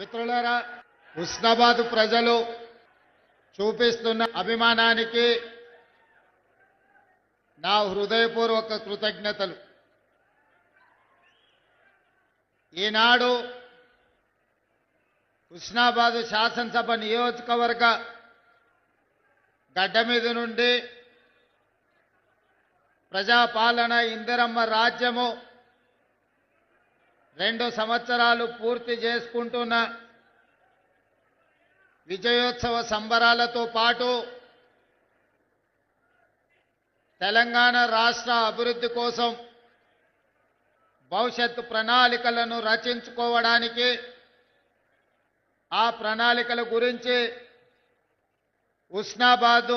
మిత్రులారా, హుస్నాబాద్ ప్రజలు చూపిస్తున్న అభిమానానికి నా హృదయపూర్వక కృతజ్ఞతలు. ఈనాడు హుస్నాబాద్ శాసనసభ నియోజకవర్గ గడ్డ మీద నుండి ప్రజాపాలన ఇందిరమ్మ రాజ్యము 2 సంవత్సరాలు పూర్తి చేసుకుంటున్న విజయోత్సవ సంబరాలతో పాటు తెలంగాణ రాష్ట్ర అభివృద్ధి కోసం భవిష్యత్తు ప్రణాళికలను రచించుకోవడానికి ఆ ప్రణాళికల గురించి హుస్నాబాద్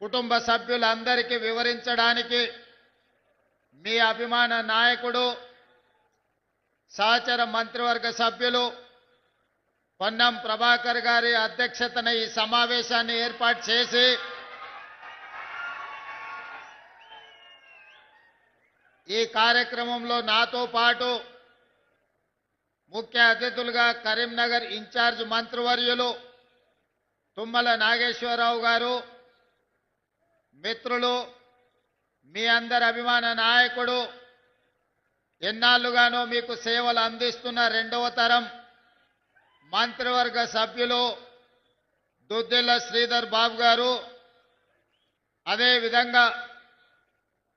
కుటుంబ సభ్యులందరికీ వివరించడానికి మీ అభిమాన నాయకుడు సహచర మంత్రివర్గ సభ్యులు పొన్నం ప్రభాకర్ గారి అధ్యక్షతన ఈ సమావేశాన్ని ఏర్పాటు చేసి ఈ కార్యక్రమంలో నాతో పాటు ముఖ్య అతిథులుగా కరీంనగర్ ఇన్ఛార్జ్ మంత్రివర్యులు తుమ్మల నాగేశ్వరరావు గారు, మిత్రులు, మీ అందరి అభిమాన నాయకుడు, ఎన్నాళ్ళుగానో మీకు సేవలు అందిస్తున్న 2వ తరం మంత్రివర్గ సభ్యులు దుద్దిల్ల శ్రీధర్ బాబు గారు, అదేవిధంగా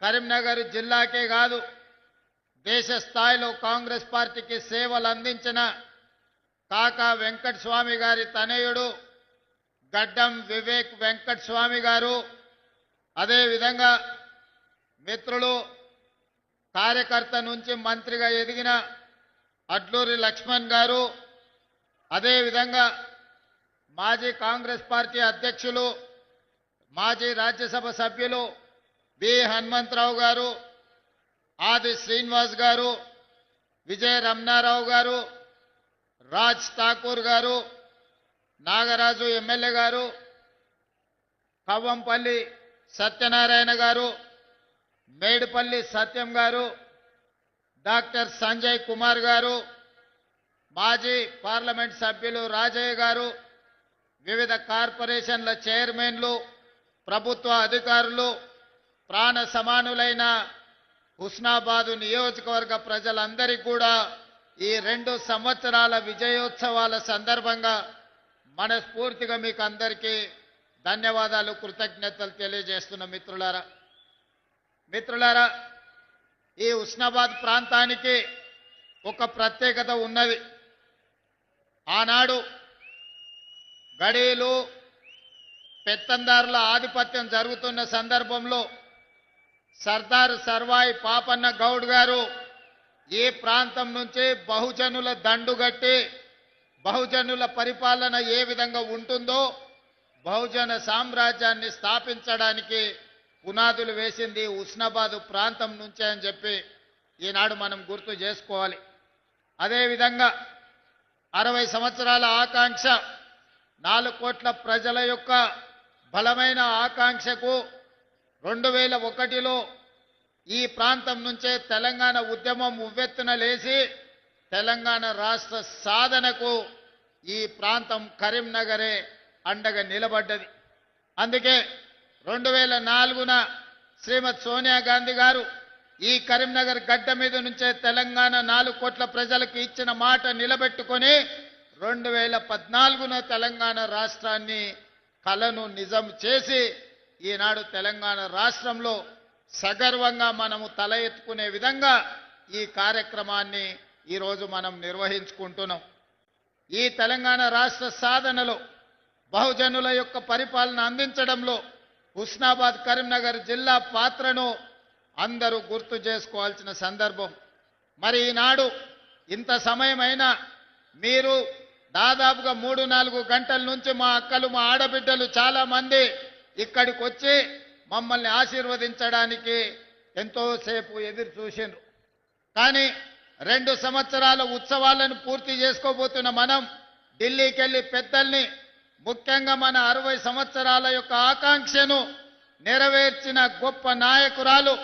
కరీంనగర్ జిల్లాకే కాదు దేశ స్థాయిలో కాంగ్రెస్ పార్టీకి సేవలు అందించిన కాకా వెంకటస్వామి గారి తనయుడు గడ్డం వివేక్ వెంకటస్వామి గారు, అదేవిధంగా మిత్రులు, కార్యకర్త నుంచి మంత్రిగా ఎదిగిన అడ్లూరి లక్ష్మణ్ గారు, అదేవిధంగా మాజీ కాంగ్రెస్ పార్టీ అధ్యక్షులు మాజీ రాజ్యసభ సభ్యులు బి హనుమంతరావు గారు, ఆది శ్రీనివాస్ గారు, విజయ రమణారావు గారు, రాజ్ ఠాకూర్ గారు, నాగరాజు ఎమ్మెల్యే గారు, కవ్వంపల్లి సత్యనారాయణ గారు, మేడిపల్లి సత్యం గారు, డాక్టర్ సంజయ్ కుమార్ గారు, మాజీ పార్లమెంట్ సభ్యులు రాజయ్య గారు, వివిధ కార్పొరేషన్ల చైర్మన్లు, ప్రభుత్వ అధికారులు, ప్రాణ సమానులైన హుస్నాబాద్ నియోజకవర్గ ప్రజలందరికీ కూడా ఈ 2 సంవత్సరాల విజయోత్సవాల సందర్భంగా మనస్ఫూర్తిగా మీకు అందరికీ ధన్యవాదాలు, కృతజ్ఞతలు తెలియజేస్తున్న మిత్రులారా, ఈ హుస్నాబాద్ ప్రాంతానికి ఒక ప్రత్యేకత ఉన్నది. ఆనాడు గడీలు పెత్తందారుల ఆధిపత్యం జరుగుతున్న సందర్భంలో సర్దార్ సర్వాయి పాపన్న గౌడ్ గారు ఈ ప్రాంతం నుంచి బహుజనుల దండుగట్టి బహుజనుల పరిపాలన ఏ విధంగా ఉంటుందో బహుజన సామ్రాజ్యాన్ని స్థాపించడానికి పునాదులు వేసింది హుస్నాబాద్ ప్రాంతం నుంచే అని చెప్పి ఈనాడు మనం గుర్తు చేసుకోవాలి. అదేవిధంగా 60 సంవత్సరాల ఆకాంక్ష, 4 కోట్ల ప్రజల యొక్క బలమైన ఆకాంక్షకు 2001లో ఈ ప్రాంతం నుంచే తెలంగాణ ఉద్యమం ఉవ్వెత్తున లేచి తెలంగాణ రాష్ట్ర సాధనకు ఈ ప్రాంతం కరీంనగరే అండగా నిలబడ్డది. అందుకే 2004న శ్రీమతి సోనియా గాంధీ గారు ఈ కరీంనగర్ గడ్డ మీద నుంచే తెలంగాణ 4 కోట్ల ప్రజలకు ఇచ్చిన మాట నిలబెట్టుకొని 2014న తెలంగాణ రాష్ట్రాన్ని కలను నిజం చేసి ఈనాడు తెలంగాణ రాష్ట్రంలో సగర్వంగా మనము తల ఎత్తుకునే విధంగా ఈ కార్యక్రమాన్ని ఈరోజు మనం నిర్వహించుకుంటున్నాం. ఈ తెలంగాణ రాష్ట్ర సాధనలో బహుజనుల యొక్క పరిపాలన అందించడంలో హుస్నాబాద్ కరీంనగర్ జిల్లా పాత్రను అందరూ గుర్తు చేసుకోవాల్సిన సందర్భం. మరి ఈనాడు ఇంత సమయమైనా మీరు దాదాపుగా 3-4 గంటల నుంచి మా అక్కలు, మా ఆడబిడ్డలు చాలా మంది ఇక్కడికి వచ్చి మమ్మల్ని ఆశీర్వదించడానికి ఎంతో సేపు ఎదురు చూసిండ్రు. కానీ 2 సంవత్సరాల ఉత్సవాలను పూర్తి చేసుకోబోతున్న మనం ఢిల్లీకి వెళ్ళి పెద్దల్ని, ముఖ్యంగా మన 60 సంవత్సరాల యొక్క ఆకాంక్షను నెరవేర్చిన గొప్ప నాయకురాలు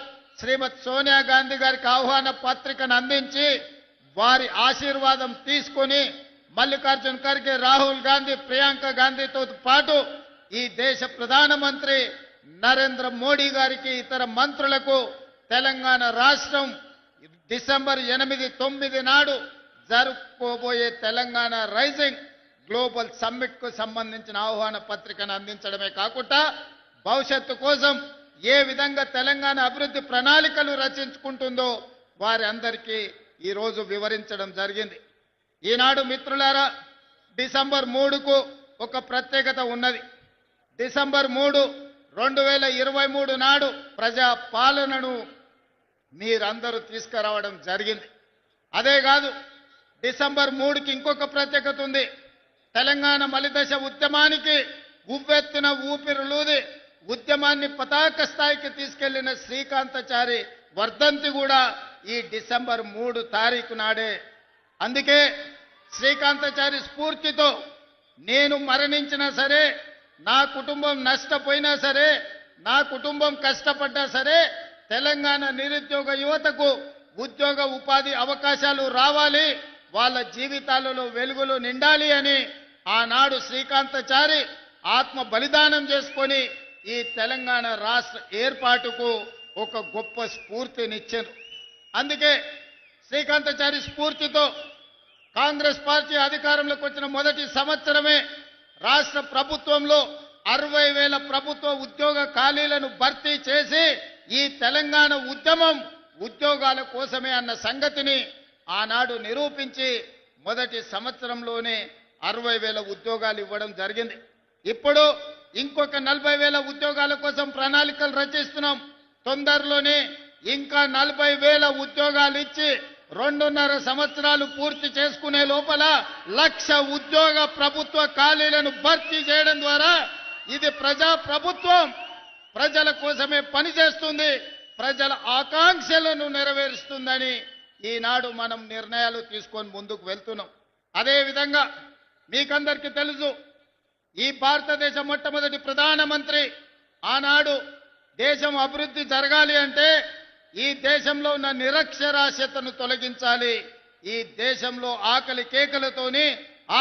శ్రీమతి సోనియా గాంధీ గారికి ఆహ్వాన పత్రికను అందించి వారి ఆశీర్వాదం తీసుకొని మల్లికార్జున్ ఖర్గే, రాహుల్ గాంధీ, ప్రియాంక గాంధీతో పాటు ఈ దేశ ప్రధానమంత్రి నరేంద్ర మోడీ గారికి, ఇతర మంత్రులకు తెలంగాణ రాష్ట్రం డిసెంబర్ 8, 9 నాడు జరుపుకోబోయే తెలంగాణ రైజింగ్ గ్లోబల్ సమ్మిట్ కు సంబంధించిన ఆహ్వాన పత్రికను అందించడమే కాకుండా భవిష్యత్తు కోసం ఏ విధంగా తెలంగాణ అభివృద్ధి ప్రణాళికలు రచించుకుంటుందో వారి అందరికీ ఈ రోజు వివరించడం జరిగింది. ఈనాడు మిత్రులారా, డిసెంబర్ 3కు ఒక ప్రత్యేకత ఉన్నది. డిసెంబర్ 3, 2023 నాడు ప్రజా పాలనను మీరందరూ తీసుకురావడం జరిగింది. అదే కాదు, డిసెంబర్ 3కి ఇంకొక ప్రత్యేకత ఉంది. తెలంగాణ మలిదశ ఉద్యమానికి ఉవ్వెత్తున ఊపిరులూది ఉద్యమాన్ని పతాక స్థాయికి తీసుకెళ్లిన శ్రీకాంతాచారి వర్ధంతి కూడా ఈ డిసెంబర్ 3 తారీఖు నాడే. అందుకే శ్రీకాంతాచారి స్ఫూర్తితో నేను మరణించినా సరే, నా కుటుంబం నష్టపోయినా సరే, నా కుటుంబం కష్టపడ్డా సరే, తెలంగాణ నిరుద్యోగ యువతకు ఉద్యోగ ఉపాధి అవకాశాలు రావాలి, వాళ్ళ జీవితాలలో వెలుగులు నిండాలి అని ఆనాడు శ్రీకాంతాచారి ఆత్మ బలిదానం చేసుకొని ఈ తెలంగాణ రాష్ట్ర ఏర్పాటుకు ఒక గొప్ప స్ఫూర్తినిచ్చారు. అందుకే శ్రీకాంతాచారి స్ఫూర్తితో కాంగ్రెస్ పార్టీ అధికారంలోకి వచ్చిన మొదటి సంవత్సరమే రాష్ట్ర ప్రభుత్వంలో 60,000 ప్రభుత్వ ఉద్యోగ ఖాళీలను భర్తీ చేసి ఈ తెలంగాణ ఉద్యమం ఉద్యోగాల కోసమే అన్న సంగతిని ఆనాడు నిరూపించి మొదటి సంవత్సరంలోనే 60,000 ఉద్యోగాలు ఇవ్వడం జరిగింది. ఇప్పుడు ఇంకొక 40,000 ఉద్యోగాల కోసం ప్రణాళికలు రచిస్తున్నాం. తొందరలోనే ఇంకా 40,000 ఉద్యోగాలు ఇచ్చి 2.5 సంవత్సరాలు పూర్తి చేసుకునే లోపల 1,00,000 ఉద్యోగ ప్రభుత్వ ఖాళీలను భర్తీ చేయడం ద్వారా ఇది ప్రజా ప్రభుత్వం ప్రజల కోసమే పనిచేస్తుంది, ప్రజల ఆకాంక్షలను నెరవేరుస్తుందని ఈనాడు మనం నిర్ణయాలు తీసుకొని ముందుకు వెళ్తున్నాం. అదేవిధంగా మీకందరికీ తెలుసు, ఈ భారతదేశ మొట్టమొదటి ప్రధానమంత్రి ఆనాడు దేశం అభివృద్ధి జరగాలి అంటే ఈ దేశంలో ఉన్న నిరక్షరాస్యతను తొలగించాలి, ఈ దేశంలో ఆకలి కేకలతోని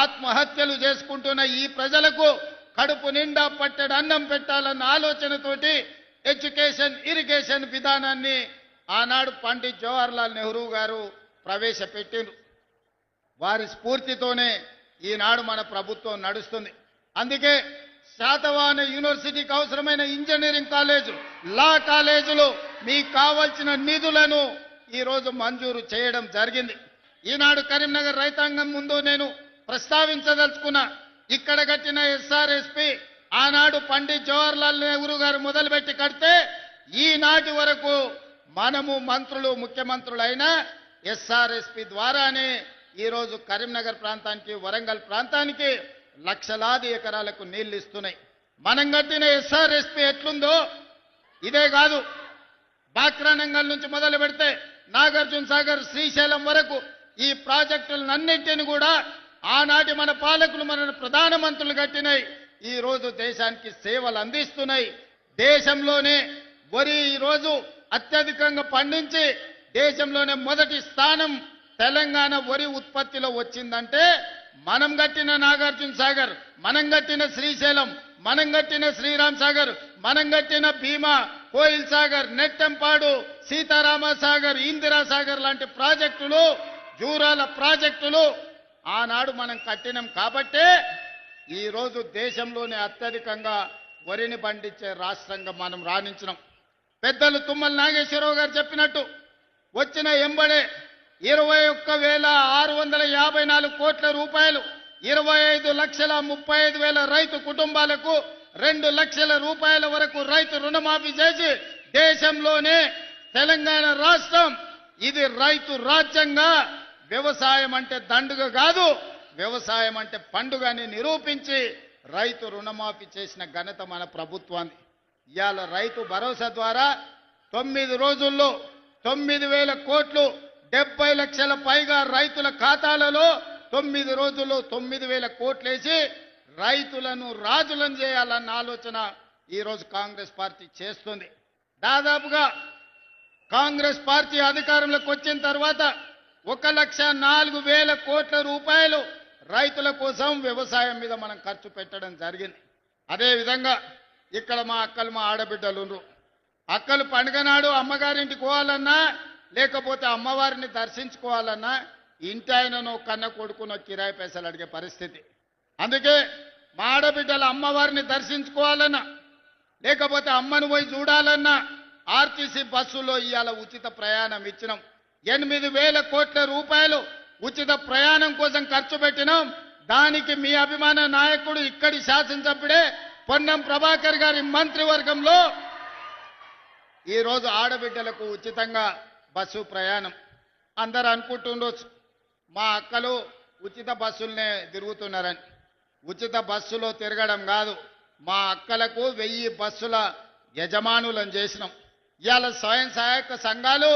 ఆత్మహత్యలు చేసుకుంటున్న ఈ ప్రజలకు కడుపు నిండా పట్టెడు అన్నం పెట్టాలన్న ఆలోచనతోటి ఎడ్యుకేషన్ ఇరిగేషన్ విధానాన్ని ఆనాడు పండిత్ జవహర్లాల్ నెహ్రూ గారు ప్రవేశపెట్టారు. వారి స్ఫూర్తితోనే ఈనాడు మన ప్రభుత్వం నడుస్తుంది. అందుకే శాతవాహన యూనివర్సిటీకి అవసరమైన ఇంజనీరింగ్ కాలేజు, లా కాలేజీలు మీకు కావాల్సిన నిధులను ఈరోజు మంజూరు చేయడం జరిగింది. ఈనాడు కరీంనగర్ రైతాంగం ముందు నేను ప్రస్తావించదలుచుకున్నా, ఇక్కడ కట్టిన ఎస్ఆర్ఎస్పి ఆనాడు పండిత్ జవహర్లాల్ నెహ్రూ గారు మొదలుపెట్టి కడితే ఈనాటి వరకు మనము మంత్రులు ముఖ్యమంత్రులైన ఎస్ఆర్ఎస్పి ద్వారానే ఈరోజు కరీంనగర్ ప్రాంతానికి, వరంగల్ ప్రాంతానికి లక్షలాది ఎకరాలకు నీళ్లు ఇస్తున్నాయి. మనం కట్టిన ఎస్ఆర్ఎస్పి ఎట్లుందో ఇదే కాదు, బాక్రానంగల్ నుంచి మొదలు పెడితే నాగార్జున సాగర్, శ్రీశైలం వరకు ఈ ప్రాజెక్టులన్నింటినీ కూడా ఆనాటి మన పాలకులు, మన ప్రధానమంత్రులు కట్టినాయి. ఈ రోజు దేశానికి సేవలు అందిస్తున్నాయి. దేశంలోనే వరి ఈరోజు అత్యధికంగా పండించి దేశంలోనే మొదటి స్థానం తెలంగాణ వరి ఉత్పత్తిలో వచ్చిందంటే మనం కట్టిన నాగార్జున సాగర్, మనం కట్టిన శ్రీశైలం, మనం కట్టిన శ్రీరామ్ సాగర్, మనం కట్టిన భీమా, కోయిల్ సాగర్, నెట్టెంపాడు, సీతారామ సాగర్, ఇందిరా సాగర్ లాంటి ప్రాజెక్టులు, జూరాల ప్రాజెక్టులు ఆనాడు మనం కట్టినాం. కాబట్టే ఈరోజు దేశంలోనే అత్యధికంగా వరిని పండించే రాష్ట్రంగా మనం రాణించినాం. పెద్దలు తుమ్మల నాగేశ్వరరావు గారు చెప్పినట్టు వచ్చిన ఎంబడే 21,654 కోట్ల రూపాయలు 25,35,000 రైతు కుటుంబాలకు 2 లక్షల రూపాయల వరకు రైతు రుణమాఫీ చేసి దేశంలోనే తెలంగాణ రాష్ట్రం ఇది రైతు రాజ్యంగా, వ్యవసాయం అంటే దండుగ కాదు, వ్యవసాయం అంటే పండుగ అని నిరూపించి రైతు రుణమాఫీ చేసిన ఘనత మన ప్రభుత్వాన్ని. ఇవాళ రైతు భరోసా ద్వారా 9 రోజుల్లో 9,000 కోట్లు, 70 లక్షల పైగా రైతుల ఖాతాలలో 9 రోజుల్లో 9,000 కోట్లేసి రైతులను రాజులను చేయాలన్న ఆలోచన ఈరోజు కాంగ్రెస్ పార్టీ చేస్తుంది. దాదాపుగా కాంగ్రెస్ పార్టీ అధికారంలోకి వచ్చిన తర్వాత 1,04,000 కోట్ల రూపాయలు రైతుల కోసం వ్యవసాయం మీద మనం ఖర్చు పెట్టడం జరిగింది. అదే విధంగా ఇక్కడ మా అక్కలు మా ఆడబిడ్డలు ఉన్నారు. అక్కలు పండుగ నాడు అమ్మగారింటికి పోవాలన్నా లేకపోతే అమ్మవారిని దర్శించుకోవాలన్నా ఇంటి ఆయనను కన్న కొడుకునో కిరాయి పైసలు అడిగే పరిస్థితి. అందుకే మా ఆడబిడ్డల అమ్మవారిని దర్శించుకోవాలన్నా లేకపోతే అమ్మను పోయి చూడాలన్నా ఆర్టీసీ బస్సులో ఇవాళ ఉచిత ప్రయాణం ఇచ్చినాం. 8,000 కోట్ల రూపాయలు ఉచిత ప్రయాణం కోసం ఖర్చు పెట్టినాం. దానికి మీ అభిమాన నాయకుడు ఇక్కడి శాసనసభ్యుడే పొన్నం ప్రభాకర్ గారి మంత్రివర్గంలో ఈరోజు ఆడబిడ్డలకు ఉచితంగా బస్సు ప్రయాణం. అందరూ అనుకుంటుండొచ్చు మా అక్కలు ఉచిత బస్సులనే తిరుగుతున్నారని. ఉచిత బస్సులో తిరగడం కాదు, మా అక్కలకు 1000 బస్సుల యజమానులను చేసినాం. ఇవాళ స్వయం సహాయక సంఘాలు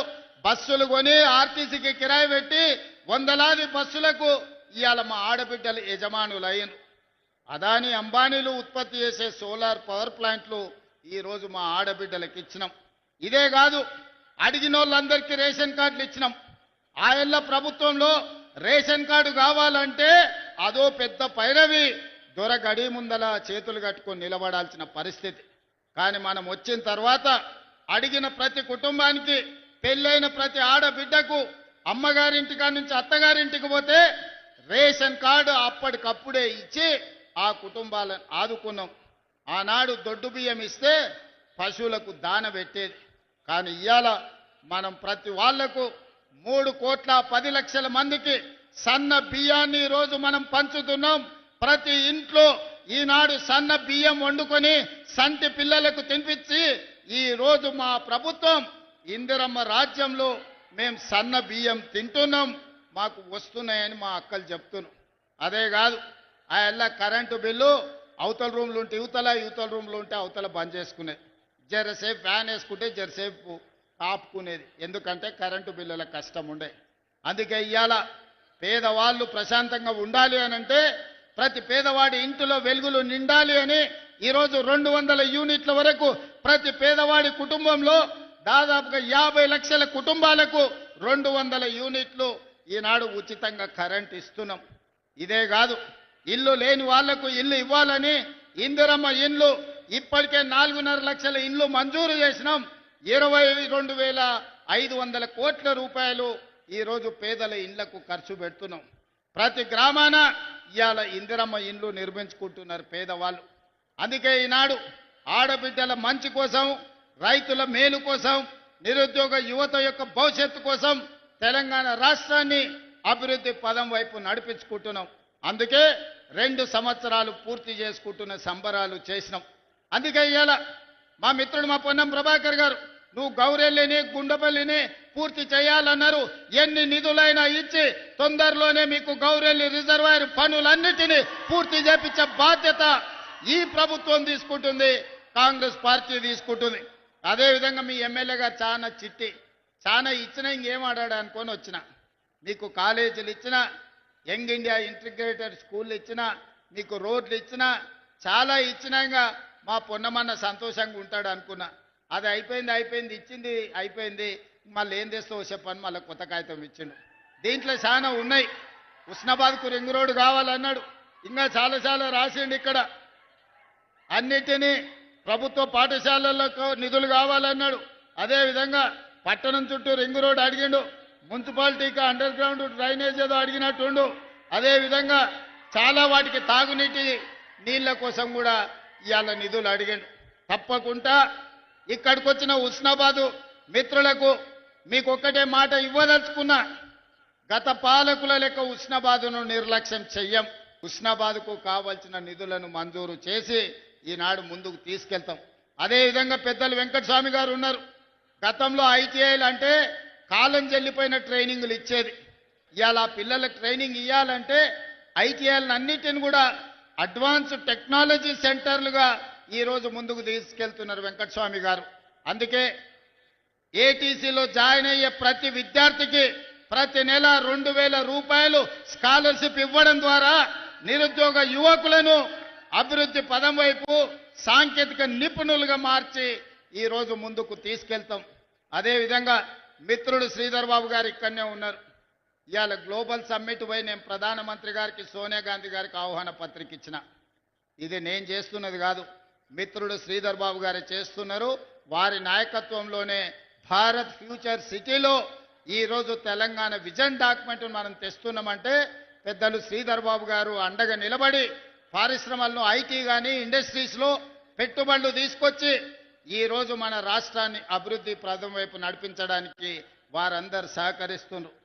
బస్సులు కొని ఆర్టీసీకి కిరాయి పెట్టి వందలాది బస్సులకు ఇవాళ మా ఆడబిడ్డలు యజమానులు అయ్యారు. అదాని అంబానీలు ఉత్పత్తి చేసే సోలార్ పవర్ ప్లాంట్లు ఈరోజు మా ఆడబిడ్డలకు ఇచ్చినాం. ఇదే కాదు, అడిగిన వాళ్ళందరికీ రేషన్ కార్డులు ఇచ్చినాం. ఆయల్ల ప్రభుత్వంలో రేషన్ కార్డు కావాలంటే అదో పెద్ద పైరవి, దొర గడి ముందల చేతులు కట్టుకొని నిలబడాల్సిన పరిస్థితి. కానీ మనం వచ్చిన తర్వాత అడిగిన ప్రతి కుటుంబానికి, పెళ్ళైన ప్రతి ఆడబిడ్డకు అమ్మగారింటికా నుంచి అత్తగారింటికి పోతే రేషన్ కార్డు అప్పటికప్పుడే ఇచ్చి ఆ కుటుంబాలను ఆదుకున్నాం. ఆనాడు దొడ్డు బియ్యం ఇస్తే పశువులకు దాన పెట్టేది. కానీ ఇవాళ మనం ప్రతి వాళ్లకు 3,10,00,000 మందికి సన్న బియ్యాన్ని ఈరోజు మనం పంచుతున్నాం. ప్రతి ఇంట్లో ఈనాడు సన్న బియ్యం వండుకొని సంటి పిల్లలకు తినిపించి ఈరోజు మా ప్రభుత్వం ఇందిరమ్మ రాజ్యంలో మేము సన్న బియ్యం తింటున్నాం, మాకు వస్తున్నాయని మా అక్కలు చెప్తున్నాం. అదే కాదు, ఆ కరెంటు బిల్లు అవతల రూమ్లు ఉంటే యువతల రూమ్లు ఉంటే అవతల బంద్ చేసుకునేది. జరసేపు ఫ్యాన్ వేసుకుంటే జరసేపు ఆపుకునేది. ఎందుకంటే కరెంటు బిల్లుల కష్టం ఉండే. అందుకే ఇవాళ పేదవాళ్ళు ప్రశాంతంగా ఉండాలి అనంటే ప్రతి పేదవాడి ఇంటిలో వెలుగులు నిండాలి అని ఈరోజు 200 యూనిట్ల వరకు ప్రతి పేదవాడి కుటుంబంలో దాదాపుగా 50 లక్షల కుటుంబాలకు 200 యూనిట్లు ఈనాడు ఉచితంగా కరెంట్ ఇస్తున్నాం. ఇదే కాదు, ఇల్లు లేని వాళ్లకు ఇల్లు ఇవ్వాలని ఇందిరమ్మ ఇండ్లు ఇప్పటికే 4.5 లక్షల ఇండ్లు మంజూరు చేసినాం. 22,500 కోట్ల రూపాయలు ఈరోజు పేదల ఇండ్లకు ఖర్చు పెడుతున్నాం. ప్రతి గ్రామాన ఇవాళ ఇందిరమ్మ ఇండ్లు నిర్మించుకుంటున్నారు పేదవాళ్ళు. అందుకే ఈనాడు ఆడబిడ్డల మంచి కోసం, రైతుల మేలు కోసం, నిరుద్యోగ యువత యొక్క భవిష్యత్తు కోసం తెలంగాణ రాష్ట్రాన్ని అభివృద్ధి పదం వైపు నడిపించుకుంటున్నాం. అందుకే 2 సంవత్సరాలు పూర్తి చేసుకుంటున్న సంబరాలు చేసినాం. అందుకే ఇవాళ మా మిత్రుడు మా పొన్నం ప్రభాకర్ గారు, నువ్వు గౌరెల్లిని గుండపల్లిని పూర్తి చేయాలన్నారు. ఎన్ని నిధులైనా ఇచ్చి తొందరలోనే మీకు గౌరెల్లి రిజర్వాయర్ పనులన్నిటినీ పూర్తి చేపించే బాధ్యత ఈ ప్రభుత్వం తీసుకుంటుంది, కాంగ్రెస్ పార్టీ తీసుకుంటుంది. అదేవిధంగా మీ ఎమ్మెల్యే గారు చాలా ఇచ్చినా ఇంకేం ఆడాడు అనుకొని వచ్చిన, మీకు కాలేజీలు ఇచ్చినా, యంగ్ ఇండియా ఇంటిగ్రేటెడ్ స్కూల్ ఇచ్చినా, మీకు రోడ్లు ఇచ్చినా, చాలా ఇచ్చినాక మా పొన్నమన్న సంతోషంగా ఉంటాడు అనుకున్నా. అది అయిపోయింది, ఇచ్చింది అయిపోయింది, మళ్ళీ ఏం తెస్తావో చెప్పని మళ్ళీ కొత్త కాగితం ఇచ్చిండు. దీంట్లో చాలా ఉన్నాయి. హుస్నాబాద్కు రింగ్ రోడ్డు కావాలన్నాడు, ఇంకా చాలా రాసిండు. ఇక్కడ అన్నిటినీ ప్రభుత్వ పాఠశాలలకు నిధులు కావాలన్నాడు. అదేవిధంగా పట్టణం చుట్టూ రింగ్ రోడ్డు అడిగిండు, మున్సిపాలిటీకి అండర్ గ్రౌండ్ డ్రైనేజ్ ఏదో అడిగినట్టుండు. అదేవిధంగా చాలా వాటికి తాగునీటి నీళ్ల కోసం కూడా ఇవాళ నిధులు అడిగిండు. తప్పకుండా ఇక్కడికి వచ్చిన హుస్నాబాదు మిత్రులకు మీకు ఒక్కటే మాట ఇవ్వదలుచుకున్నా, గత పాలకుల లెక్క హుస్నాబాదును నిర్లక్ష్యం చెయ్యం. హుస్నాబాద్కు కావాల్సిన నిధులను మంజూరు చేసి ఈనాడు ముందుకు తీసుకెళ్తాం. అదేవిధంగా పెద్దలు వెంకటస్వామి గారు ఉన్నారు. గతంలో ఐటీఐలు అంటే కాలం చెల్లిపోయిన ట్రైనింగ్లు ఇచ్చేది. ఇవాళ పిల్లలకు ట్రైనింగ్ ఇవ్వాలంటే ఐటీఐలను అన్నిటిని కూడా అడ్వాన్స్ టెక్నాలజీ సెంటర్లుగా ఈరోజు ముందుకు తీసుకెళ్తున్నారు వెంకటస్వామి గారు. అందుకే ఏటీసీలో జాయిన్ అయ్యే ప్రతి విద్యార్థికి ప్రతి నెల 2,000 రూపాయలు స్కాలర్షిప్ ఇవ్వడం ద్వారా నిరుద్యోగ యువకులను అభివృద్ధి పదం వైపు సాంకేతిక నిపుణులుగా మార్చి ఈరోజు ముందుకు తీసుకెళ్తాం. అదేవిధంగా మిత్రుడు శ్రీధర్ బాబు గారు ఇక్కడనే ఉన్నారు. ఇవాళ గ్లోబల్ సమ్మిట్ పోయి నేను ప్రధానమంత్రి గారికి సోనియా గాంధీ గారికి ఆహ్వాన పత్రిక ఇచ్చిన. ఇది నేను చేస్తున్నది కాదు, మిత్రుడు శ్రీధర్ బాబు గారు చేస్తున్నారు. వారి నాయకత్వంలోనే భారత్ ఫ్యూచర్ సిటీలో ఈరోజు తెలంగాణ విజన్ డాక్యుమెంట్ మనం తెస్తున్నామంటే పెద్దలు శ్రీధర్ బాబు గారు అండగా నిలబడి పరిశ్రమలను ఐటీ కానీ ఇండస్ట్రీస్లో పెట్టుబడులు తీసుకొచ్చి ఈరోజు మన రాష్ట్రాన్ని అభివృద్ధి ప్రథమ వైపు నడిపించడానికి వారందరూ సహకరిస్తున్నారు.